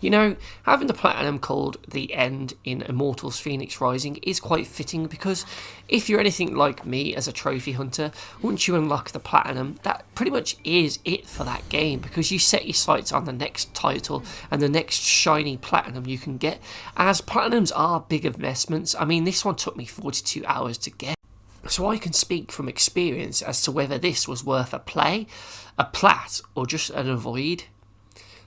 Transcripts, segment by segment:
You know, having the platinum called the end in Immortals Fenyx Rising is quite fitting, because if you're anything like me as a trophy hunter, once you unlock the platinum, that pretty much is it for that game, because you set your sights on the next title and the next shiny platinum you can get, as platinums are big investments. I mean, this one took me 42 hours to get. So I can speak from experience as to whether this was worth a play, a plat, or just an avoid.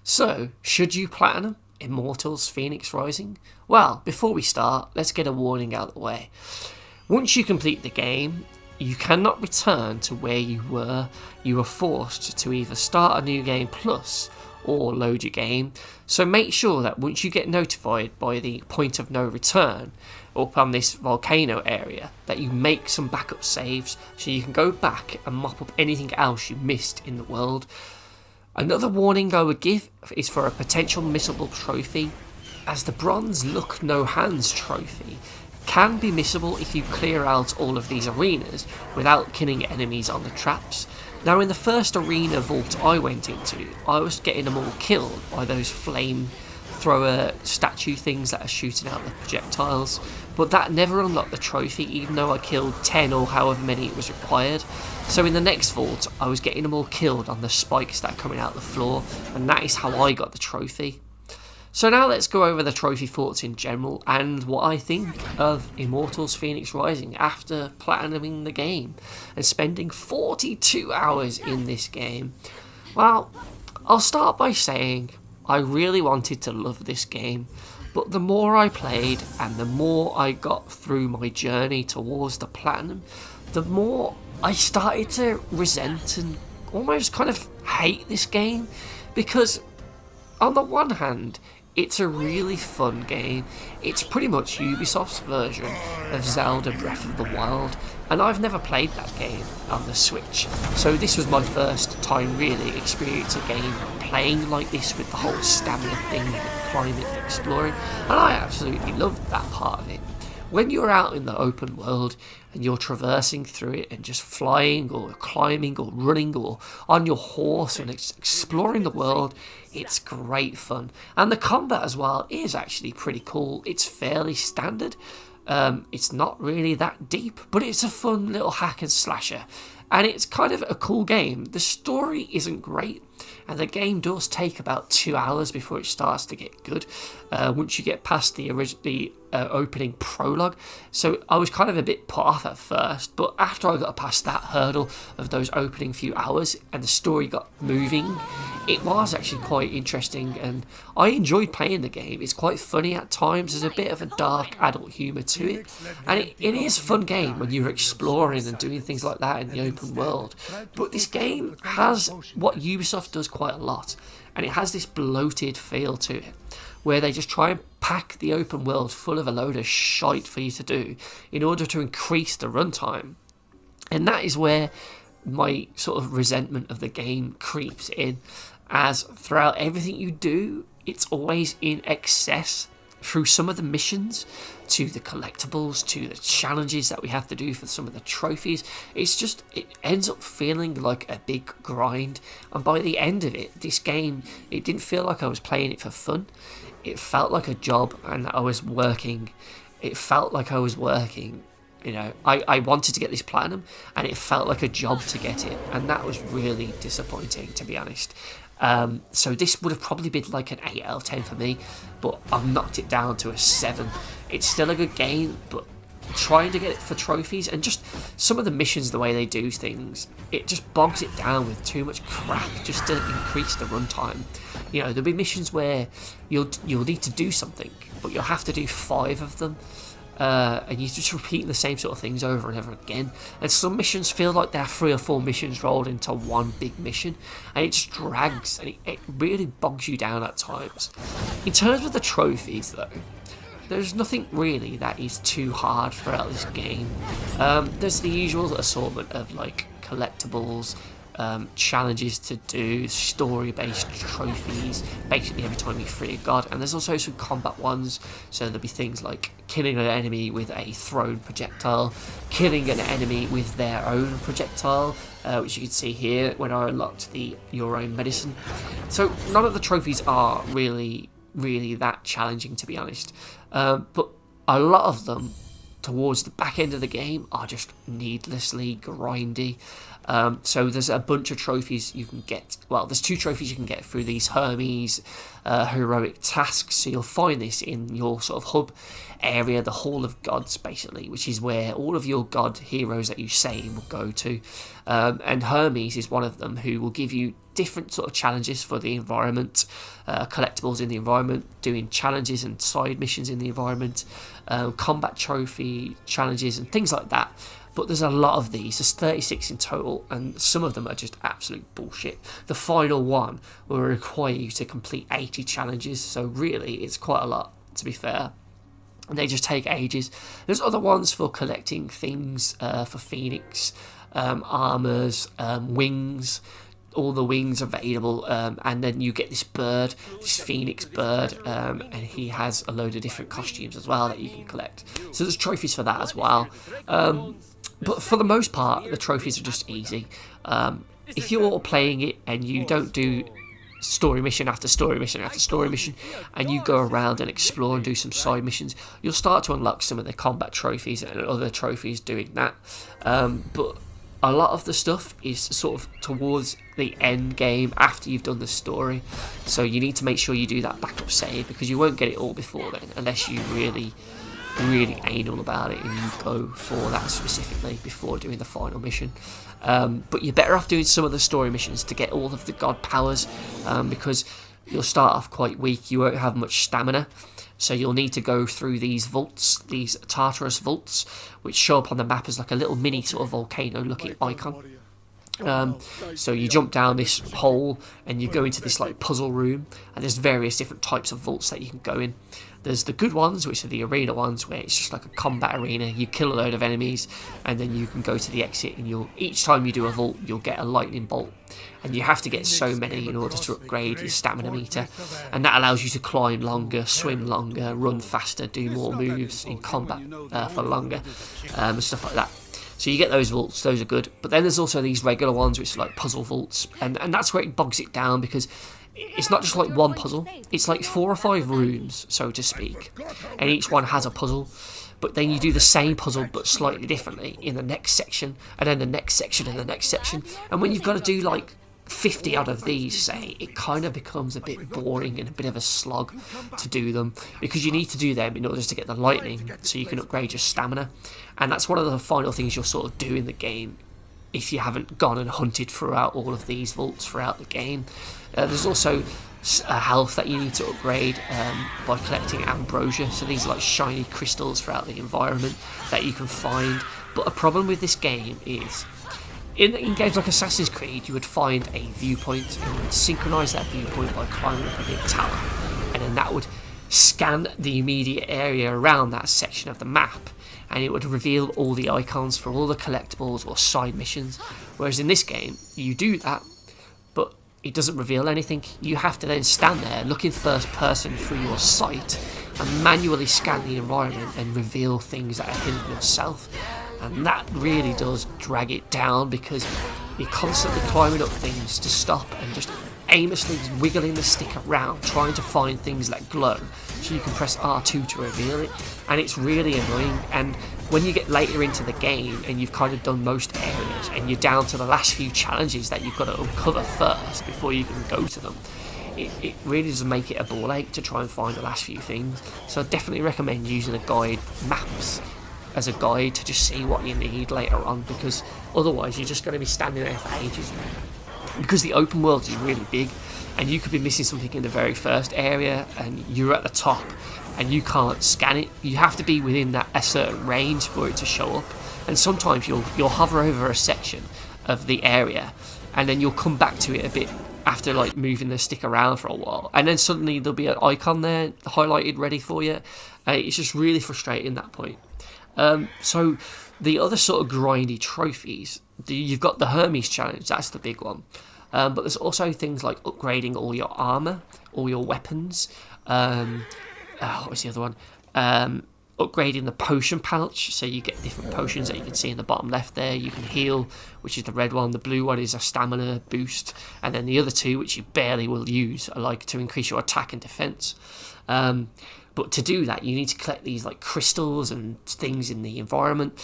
So, should you platinum Immortals Fenyx Rising? Well, before we start, let's get a warning out of the way. Once you complete the game, you cannot return to where you were. You are forced to either start a new game plus or load your game. So make sure that once you get notified by the point of no return up on this volcano area, that you make some backup saves so you can go back and mop up anything else you missed in the world. Another warning I would give is for a potential missable trophy, as the bronze Look No Hands trophy can be missable if you clear out all of these arenas without killing enemies on the traps. Now, in the first arena vault I went into, I was getting them all killed by those flame thrower statue things that are shooting out the projectiles, but that never unlocked the trophy, even though I killed 10 or however many it was required. So in the next vault, I was getting them all killed on the spikes that are coming out the floor, and that is how I got the trophy. So now let's go over the trophy thoughts in general and what I think of Immortals Fenyx Rising after platinuming the game and spending 42 hours in this game. Well, I'll start by saying I really wanted to love this game, but the more I played and the more I got through my journey towards the platinum, the more I started to resent and almost kind of hate this game, because on the one hand, it's a really fun game. It's pretty much Ubisoft's version of Zelda Breath of the Wild, and I've never played that game on the Switch, so this was my first time really experiencing a game playing like this, with the whole stamina thing and climbing and exploring, and I absolutely loved that part of it. When you're out in the open world and you're traversing through it and just flying or climbing or running or on your horse and exploring the world, it's great fun. And the combat as well is actually pretty cool. It's fairly standard. It's not really that deep, but it's a fun little hack and slasher. And it's kind of a cool game. The story isn't great, and the game does take about 2 hours before it starts to get good, once you get past the opening prologue. So I was kind of a bit put off at first, but after I got past that hurdle of those opening few hours and the story got moving, it was actually quite interesting, and I enjoyed playing the game. It's quite funny at times. There's a bit of a dark adult humour to it, and it is a fun game when you're exploring and doing things like that in the open world. But this game has what Ubisoft does quite a lot, and it has this bloated feel to it, where they just try and pack the open world full of a load of shite for you to do in order to increase the runtime. And that is where my sort of resentment of the game creeps in, as throughout everything you do, it's always in excess. Through some of the missions, to the collectibles, to the challenges that we have to do for some of the trophies, it ends up feeling like a big grind. And by the end of it, this game, it didn't feel like I was playing it for fun. It felt like a job, and I was working. It felt like I was working. You know, I wanted to get this platinum, and it felt like a job to get it, and that was really disappointing, to be honest. So this would have probably been like an 8 out of 10 for me, but I've knocked it down to a 7. It's still a good game, but trying to get it for trophies and just some of the missions, the way they do things, it just bogs it down with too much crap just to increase the runtime. You know, there'll be missions where you'll need to do something, but you'll have to do 5 of them. And you're just repeating the same sort of things over and over again, and some missions feel like they're 3 or 4 missions rolled into one big mission, and it just drags, and it really bogs you down at times. In terms of the trophies though, there's nothing really that is too hard throughout this game. There's the usual assortment of like collectibles, challenges to do, story-based trophies, basically every time you free a god, and there's also some combat ones, so there'll be things like killing an enemy with a thrown projectile, killing an enemy with their own projectile, which you can see here when I unlocked the Your Own Medicine. So none of the trophies are really really that challenging, to be honest. But a lot of them towards the back end of the game are just needlessly grindy. So there's a bunch of trophies you can get. Well, there's 2 trophies you can get through these Hermes heroic tasks. So you'll find this in your sort of hub area, the Hall of Gods, basically, which is where all of your god heroes that you save will go to. And Hermes is one of them, who will give you different sort of challenges for the environment, collectibles in the environment, doing challenges and side missions in the environment, combat trophy challenges and things like that. But there's a lot of these. There's 36 in total, and some of them are just absolute bullshit. The final one will require you to complete 80 challenges, so really it's quite a lot, to be fair. And they just take ages. There's other ones for collecting things for Phoenix, armors, wings. All the wings available, and then you get this bird, this Phoenix bird, and he has a load of different costumes as well that you can collect. So there's trophies for that as well. But for the most part, the trophies are just easy. If you're playing it and you don't do story mission after story mission after story mission, and you go around and explore and do some side missions, you'll start to unlock some of the combat trophies and other trophies doing that. But a lot of the stuff is sort of towards the end game after you've done the story, so you need to make sure you do that backup save, because you won't get it all before then unless you really anal about it and you go for that specifically before doing the final mission. But you're better off doing some of the story missions to get all of the god powers, because you'll start off quite weak, you won't have much stamina. So you'll need to go through these vaults, these Tartarus vaults, which show up on the map as like a little mini sort of volcano-looking icon. So you jump down this hole and you go into this like puzzle room, and there's various different types of vaults that you can go in. There's the good ones, which are the arena ones, where it's just like a combat arena. You kill a load of enemies, and then you can go to the exit, and each time you do a vault, you'll get a lightning bolt. And you have to get so many in order to upgrade your stamina meter. And that allows you to climb longer, swim longer, run faster, do more moves in combat for longer, and stuff like that. So you get those vaults, those are good. But then there's also these regular ones, which are like puzzle vaults. And that's where it bogs it down, because it's not just like one puzzle. It's like 4 or 5 rooms, so to speak. And each one has a puzzle. But then you do the same puzzle, but slightly differently in the next section. And then the next section and the next section. And when you've got to do like 50 out of these, say, it kind of becomes a bit boring and a bit of a slog to do them, because you need to do them in order to get the lightning so you can upgrade your stamina. And that's one of the final things you'll sort of do in the game if you haven't gone and hunted throughout all of these vaults throughout the game. There's also a health that you need to upgrade by collecting ambrosia. So these are like shiny crystals throughout the environment that you can find. But a problem with this game is, in games like Assassin's Creed, you would find a viewpoint and you would synchronise that viewpoint by climbing up a big tower, and then that would scan the immediate area around that section of the map, and it would reveal all the icons for all the collectibles or side missions. Whereas in this game, you do that, but it doesn't reveal anything. You have to then stand there, look in first person through your sight, and manually scan the environment and reveal things that are hidden yourself. And that really does drag it down, because you're constantly climbing up things to stop and just aimlessly wiggling the stick around trying to find things that glow, so you can press R2 to reveal it, and it's really annoying. And when you get later into the game and you've kind of done most areas and you're down to the last few challenges that you've got to uncover first before you can go to them, it really does make it a ball ache to try and find the last few things. So I definitely recommend using a guide, maps, as a guide to just see what you need later on, because otherwise you're just going to be standing there for ages. Because the open world is really big, and you could be missing something in the very first area and you're at the top and you can't scan it. You have to be within a certain range for it to show up. And sometimes you'll hover over a section of the area, and then you'll come back to it a bit after like moving the stick around for a while, and then suddenly there'll be an icon there highlighted ready for you. It's just really frustrating at that point. So the other sort of grindy trophies, you've got the Hermes challenge, that's the big one. But there's also things like upgrading all your armour, all your weapons. What was the other one? upgrading the potion pouch, so you get different potions that you can see in the bottom left there. You can heal, which is the red one. The blue one is a stamina boost, and then the other two, which you barely will use, are like to increase your attack and defense. But to do that, you need to collect these like crystals and things in the environment.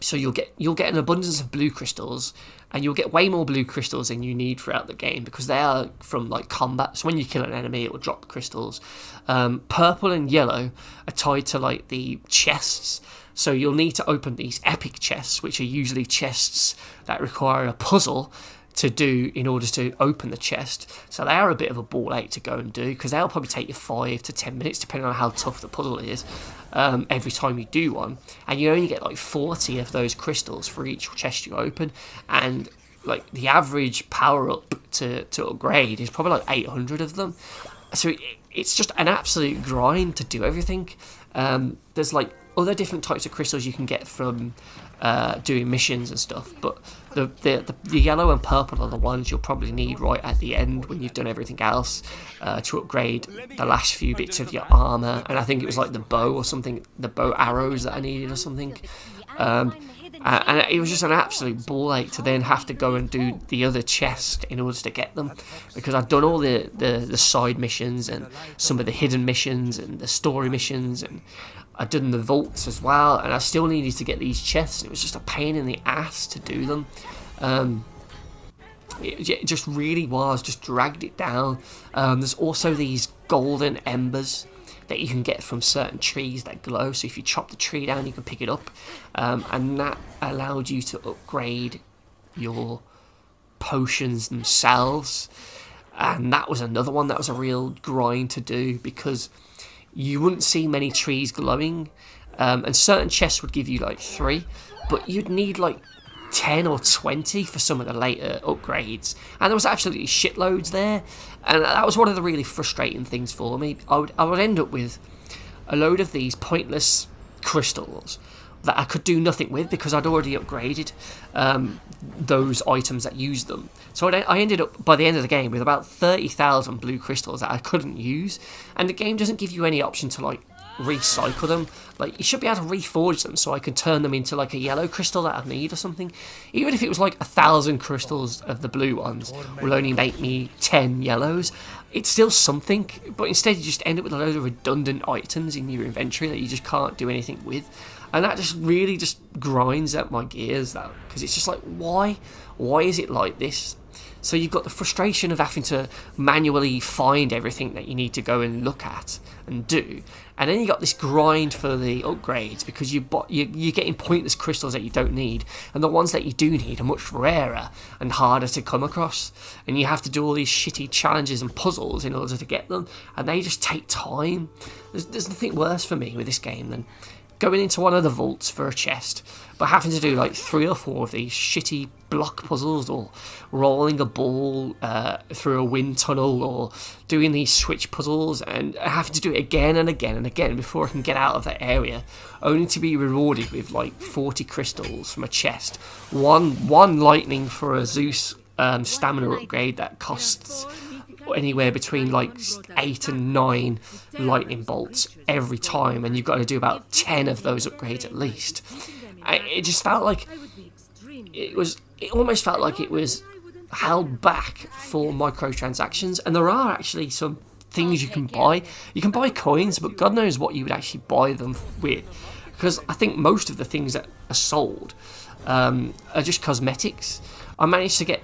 So you'll get an abundance of blue crystals, and you'll get way more blue crystals than you need throughout the game, because they are from like combat. So when you kill an enemy, it will drop crystals. Purple and yellow are tied to like the chests. So you'll need to open these epic chests, which are usually chests that require a puzzle to do in order to open the chest. So they are a bit of a ball ache to go and do, because they'll probably take you 5 to 10 minutes depending on how tough the puzzle is, every time you do one, and you only get like 40 of those crystals for each chest you open, and like the average power up to upgrade is probably like 800 of them. So it's just an absolute grind to do everything. There's like other different types of crystals you can get from doing missions and stuff, but the yellow and purple are the ones you'll probably need right at the end when you've done everything else, to upgrade the last few bits of your armour. And I think it was like the bow or something, the bow arrows that I needed or something. And it was just an absolute ball ache to then have to go and do the other chest in order to get them, because I'd done all the side missions and some of the hidden missions and the story missions, and I'd done the vaults as well, and I still needed to get these chests. It was just a pain in the ass to do them. It just really was, just dragged it down. There's also these golden embers that you can get from certain trees that glow, so if you chop the tree down you can pick it up, and that allowed you to upgrade your potions themselves. And that was another one that was a real grind to do, because you wouldn't see many trees glowing, and certain chests would give you like 3, but you'd need like 10 or 20 for some of the later upgrades, and there was absolutely shitloads there, and that was one of the really frustrating things for me. I would end up with a load of these pointless crystals that I could do nothing with because I'd already upgraded those items that used them. So I ended up, by the end of the game, with about 30,000 blue crystals that I couldn't use, and the game doesn't give you any option to like recycle them. Like, you should be able to reforge them so I can turn them into like a yellow crystal that I need or something. Even if it was like 1,000 crystals of the blue ones will only make me 10 yellows, it's still something. But instead you just end up with a load of redundant items in your inventory that you just can't do anything with, and that just really just grinds at my gears, that, because it's just like, why is it like this? So you've got the frustration of having to manually find everything that you need to go and look at and do, and then you got this grind for the upgrades, because you're getting pointless crystals that you don't need, and the ones that you do need are much rarer and harder to come across, and you have to do all these shitty challenges and puzzles in order to get them, and they just take time. There's nothing worse for me with this game than going into one of the vaults for a chest, but having to do like 3 or 4 of these shitty block puzzles, or rolling a ball through a wind tunnel, or doing these switch puzzles, and having to do it again and again and again before I can get out of that area, only to be rewarded with like 40 crystals from a chest, one lightning for a Zeus stamina upgrade that costs anywhere between like 8 and 9 lightning bolts every time, and you've got to do about 10 of those upgrades at least. It just felt like it almost felt like it was held back for microtransactions, and there are actually some things you can buy. You can buy coins, but God knows what you would actually buy them with, because I think most of the things that are sold are just cosmetics. I managed to get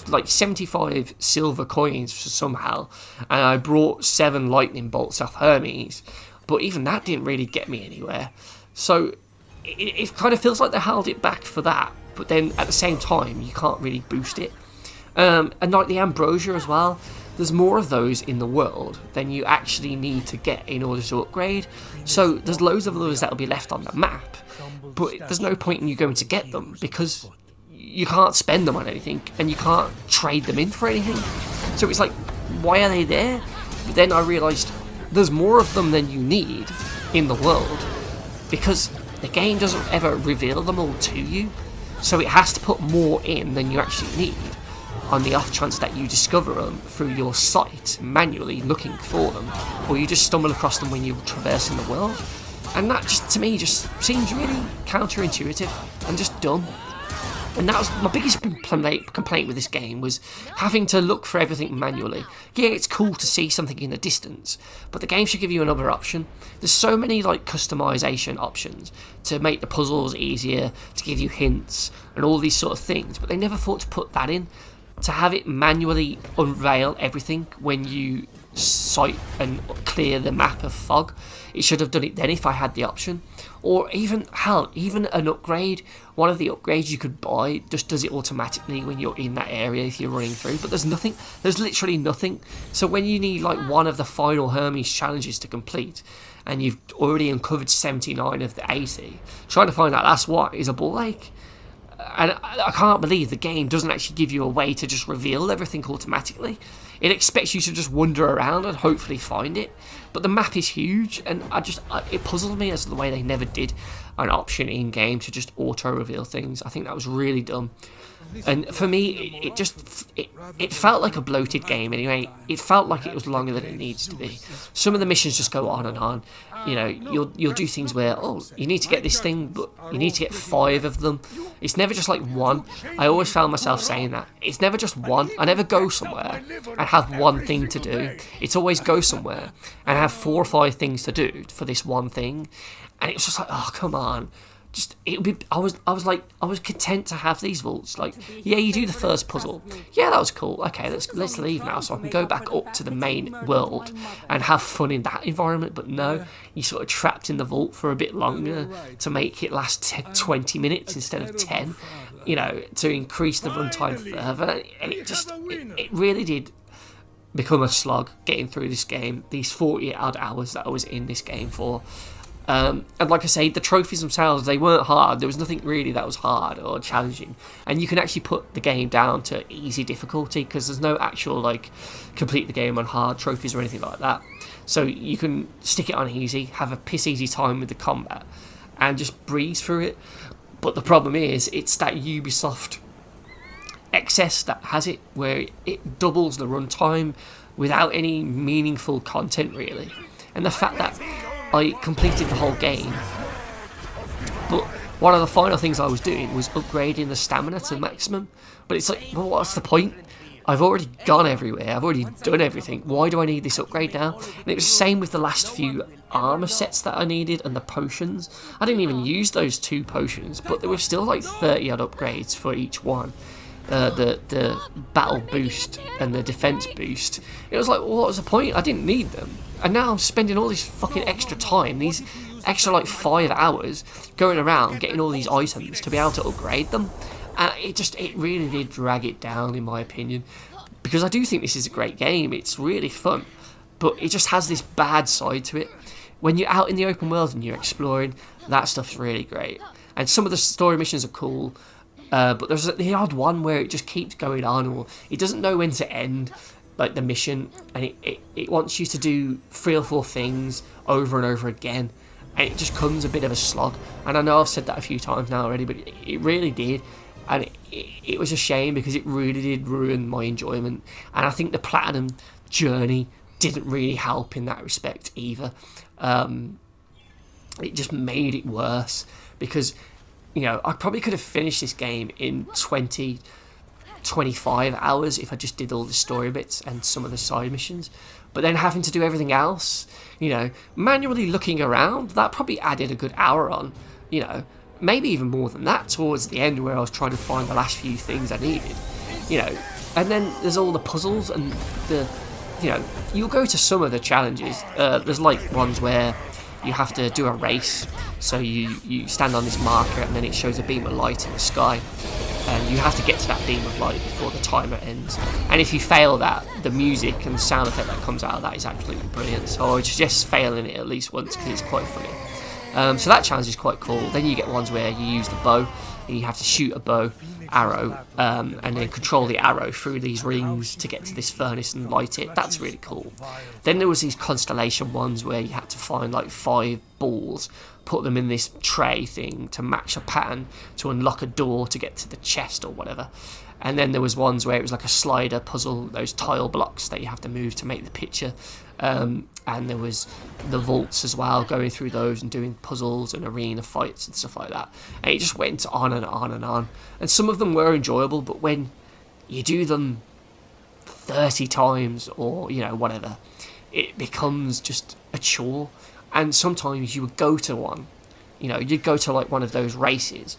like 75 silver coins somehow, and I brought 7 lightning bolts off Hermes, but even that didn't really get me anywhere. So it kind of feels like they held it back for that, but then at the same time you can't really boost it. And like the ambrosia as well, there's more of those in the world than you actually need to get in order to upgrade. So there's loads of those that will be left on the map, but there's no point in you going to get them because you can't spend them on anything, and you can't trade them in for anything. So it's like, why are they there? But then I realised there's more of them than you need in the world, because the game doesn't ever reveal them all to you, so it has to put more in than you actually need. on the off chance that you discover them through your sight, manually looking for them, or you just stumble across them when you're traversing the world. And that just, to me, just seems really counterintuitive and just dumb. And that was my biggest complaint with this game, was having to look for everything manually. Yeah, it's cool to see something in the distance, but the game should give you another option. There's so many like customization options to make the puzzles easier, to give you hints and all these sort of things, but they never thought to put that in, to have it manually unveil everything when you sight and clear the map of fog. It should have done it then if I had the option. Or even an upgrade. One of the upgrades you could buy just does it automatically when you're in that area if you're running through, but there's literally nothing. So when you need like one of the final Hermes challenges to complete, and you've already uncovered 79 of the 80, trying to find that last one is a ball ache. And I can't believe the game doesn't actually give you a way to just reveal everything automatically. It expects you to just wander around and hopefully find it. But the map is huge, and it puzzles me as to the way they never did an option in game to just auto reveal things. I think that was really dumb. And for me, it felt like a bloated game anyway. It felt like it was longer than it needs to be. Some of the missions just go on and on. You know, you'll do things where, oh, you need to get this thing, but you need to get 5 of them. It's never just like one. I always found myself saying that. It's never just one. I never go somewhere and have one thing to do. It's always go somewhere and have 4 or 5 things to do for this one thing. And it was just like, oh, come on. I was content to have these vaults. Like, yeah, you do the first puzzle. Yeah, that was cool. Okay, let's leave now so I can go back up to the main world and have fun in that environment. But no, you're sort of trapped in the vault for a bit longer to make it last 20 minutes instead of 10, you know, to increase the runtime further. And it really did become a slog getting through this game, these 40 odd hours that I was in this game for. And like I say, the trophies themselves, they weren't hard. There was nothing really that was hard or challenging. And you can actually put the game down to easy difficulty, because there's no actual, like, complete the game on hard trophies or anything like that. So you can stick it on easy, have a piss easy time with the combat, and just breeze through it. But the problem is, it's that Ubisoft excess that has it, where it doubles the runtime without any meaningful content, really. And the fact that I completed the whole game, but one of the final things I was doing was upgrading the stamina to maximum. But it's like, well, what's the point? I've already gone everywhere, I've already done everything. Why do I need this upgrade now? And it was the same with the last few armor sets that I needed and the potions. I didn't even use those 2 potions, but there were still like 30 odd upgrades for each one. The battle boost and the defense boost. It was like, well, what was the point? I didn't need them. And now I'm spending all this fucking extra time, these extra like 5 hours, going around getting all these items to be able to upgrade them. And it really did drag it down, in my opinion. Because I do think this is a great game. It's really fun. But it just has this bad side to it. When you're out in the open world and you're exploring, that stuff's really great. And some of the story missions are cool. But there's the odd one where it just keeps going on, or it doesn't know when to end, like the mission, and it wants you to do 3 or 4 things over and over again, and it just becomes a bit of a slog. And I know I've said that a few times now already, but it really did, and it was a shame, because it really did ruin my enjoyment. And I think the platinum journey didn't really help in that respect either. It just made it worse, because, you know, I probably could have finished this game in 20, 25 hours if I just did all the story bits and some of the side missions. But then having to do everything else, you know, manually looking around, that probably added a good hour on, you know, maybe even more than that towards the end, where I was trying to find the last few things I needed, you know. And then there's all the puzzles and the, you know, you'll go to some of the challenges. There's like ones where you have to do a race, so you stand on this marker and then it shows a beam of light in the sky, and you have to get to that beam of light before the timer ends. And if you fail that, the music and the sound effect that comes out of that is absolutely brilliant. So I would suggest failing it at least once, because it's quite funny. So that challenge is quite cool. Then you get ones where you use the bow, and you have to shoot a bow arrow, and then control the arrow through these rings to get to this furnace and light it. That's really cool. Then there was these constellation ones where you had to find like 5 balls, put them in this tray thing to match a pattern to unlock a door to get to the chest or whatever. And then there was ones where it was like a slider puzzle, those tile blocks that you have to move to make the picture. And there was the vaults as well, going through those and doing puzzles and arena fights and stuff like that. And it just went on and on and on. And some of them were enjoyable, but when you do them 30 times or, whatever, it becomes just a chore. And sometimes you would go to one, you'd go to like one of those races,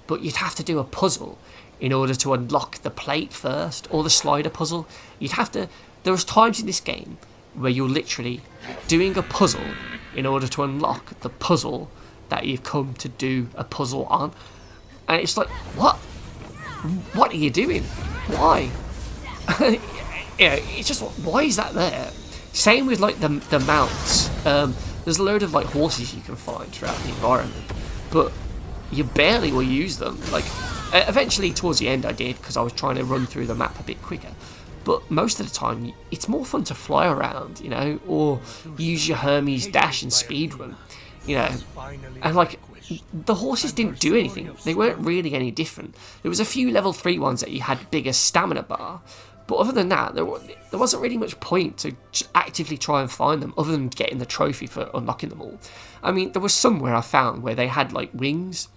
but you'd have to do a puzzle in order to unlock the plate first, or the slider puzzle. There was times in this game where you're literally doing a puzzle in order to unlock the puzzle that you've come to do a puzzle on. And it's like, what? What are you doing? Why? It's just, why is that there? Same with like the mounts. There's a load of like horses you can find throughout the environment, but you barely will use them. Like, eventually towards the end I did, because I was trying to run through the map a bit quicker. But most of the time, it's more fun to fly around, or use your Hermes dash and speedrun, And like, the horses didn't do anything. They weren't really any different. There was a few level 3 ones that you had bigger stamina bar, but other than that, there wasn't really much point to actively try and find them, other than getting the trophy for unlocking them all. I mean, there was somewhere I found where they had like wings,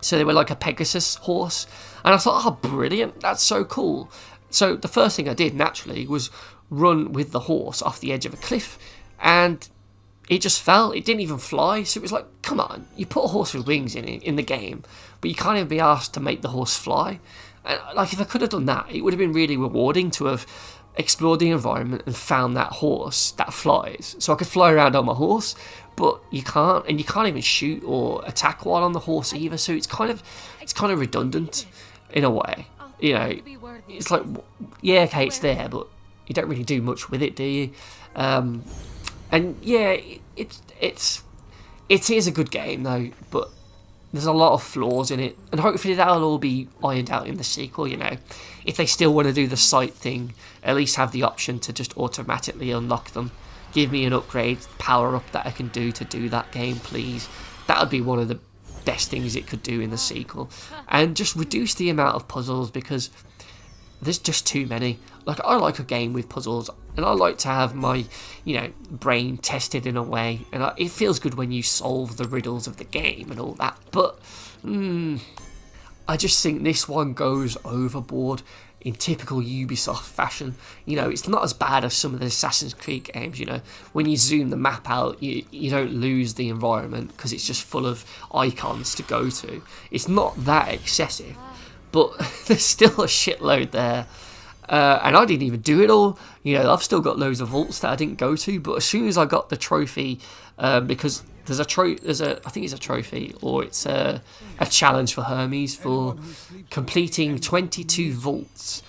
so they were like a Pegasus horse, and I thought, oh, brilliant, that's so cool. So the first thing I did, naturally, was run with the horse off the edge of a cliff, and it just fell. It didn't even fly, so it was like, come on, you put a horse with wings in the game, but you can't even be asked to make the horse fly. And like, if I could have done that, it would have been really rewarding to have explored the environment and found that horse that flies, so I could fly around on my horse. But you can't, and you can't even shoot or attack while on the horse either. So it's kind of redundant in a way. It's like, yeah, okay, it's there, but you don't really do much with it, do you? And yeah, it is a good game though, but there's a lot of flaws in it, and hopefully that'll all be ironed out in the sequel. If they still want to do the sight thing, at least have the option to just automatically unlock them. Give me an upgrade power up that I can do to do that game, please. That would be one of the best things it could do in the sequel. And just reduce the amount of puzzles, because there's just too many. Like, I like a game with puzzles, and I like to have my, brain tested in a way, and it feels good when you solve the riddles of the game and all that. But I just think this one goes overboard in typical Ubisoft fashion. It's not as bad as some of the Assassin's Creed games. When you zoom the map out, you don't lose the environment because it's just full of icons to go to. It's not that excessive, but there's still a shitload there. And I didn't even do it all. I've still got loads of vaults that I didn't go to, but as soon as I got the trophy, because I think it's a trophy, or it's a challenge for Hermes for completing 22 vaults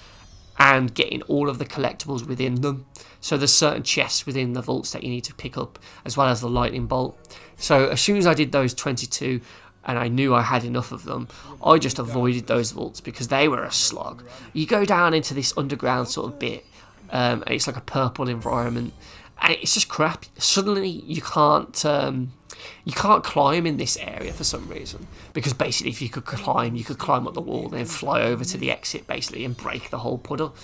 and getting all of the collectibles within them. So there's certain chests within the vaults that you need to pick up, as well as the lightning bolt. So as soon as I did those 22, and I knew I had enough of them, I just avoided those vaults because they were a slog. You go down into this underground sort of bit, and it's like a purple environment, and it's just crap. Suddenly you can't climb in this area for some reason, because basically if you could climb up the wall, then fly over to the exit basically and break the whole puzzle.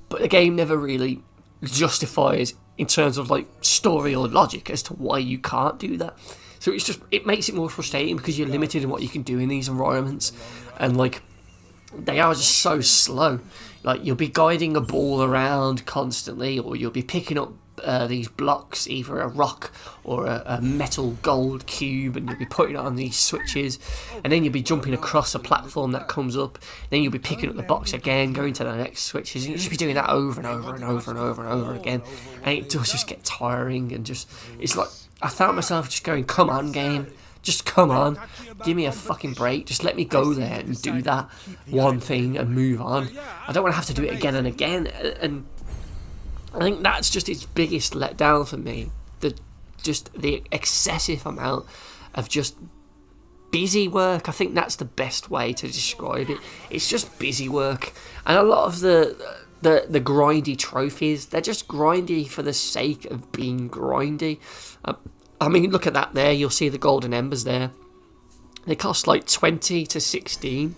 But the game never really justifies in terms of like story or logic as to why you can't do that. So it makes it more frustrating because you're limited in what you can do in these environments, and like, they are just so slow. Like, you'll be guiding a ball around constantly, or you'll be picking up these blocks, either a rock or a metal gold cube, and you'll be putting it on these switches, and then you'll be jumping across a platform that comes up, then you'll be picking up the box again, going to the next switches, and you'll just be doing that over and over and over and over and over again, and it does just get tiring, and it's like, I found myself just going, come on game, just come on, give me a fucking break, just let me go there and do that one thing and move on. I don't want to have to do it again and again. And I think that's just its biggest letdown for me, the excessive amount of just busy work. I think that's the best way to describe it. It's just busy work, and a lot of the grindy trophies, they're just grindy for the sake of being grindy. I mean, look at that there. You'll see the golden embers there. They cost like 20 to 16.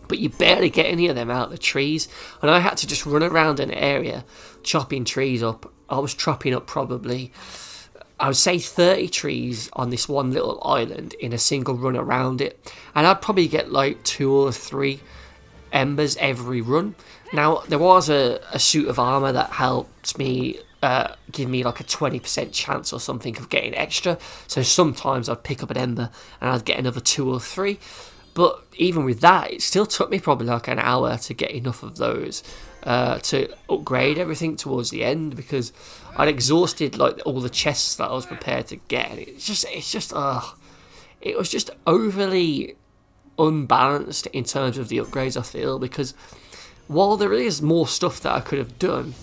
but you barely get any of them out of the trees, and I had to just run around an area chopping trees up. I was chopping up probably, I would say 30 trees on this one little island in a single run around it, and I'd probably get like 2 or 3 embers every run. Now, there was a suit of armour that helped me give me like a 20% chance or something of getting extra, so sometimes I'd pick up an ember and I'd get another 2 or 3, but even with that, it still took me probably like an hour to get enough of those to upgrade everything towards the end, because I'd exhausted like all the chests that I was prepared to get. And it was just overly unbalanced in terms of the upgrades, I feel, because while there is more stuff that I could have done,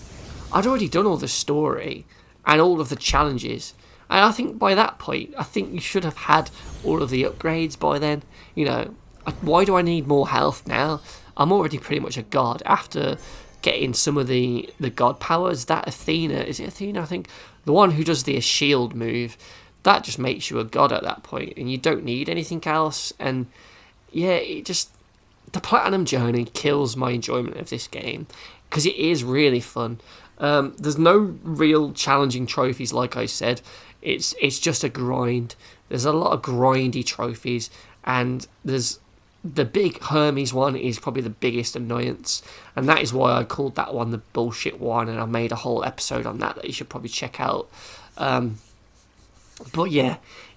I'd already done all the story and all of the challenges, and I think by that point, I think you should have had all of the upgrades by then. You know, why do I need more health now? I'm already pretty much a god after getting some of the god powers. That Athena, is it Athena? I think the one who does the shield move, that just makes you a god at that point, and you don't need anything else. And yeah, the platinum journey kills my enjoyment of this game, because it is really fun. There's no real challenging trophies, like I said. It's just a grind. There's a lot of grindy trophies, and there's the big Hermes one is probably the biggest annoyance, and that is why I called that one the bullshit one, and I made a whole episode on that you should probably check out. But yeah,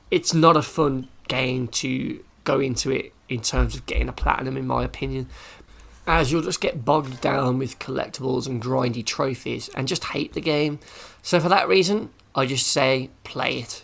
it's not a fun game to go into it in terms of getting a platinum, in my opinion, as you'll just get bogged down with collectibles and grindy trophies and just hate the game. So for that reason, I just say play it.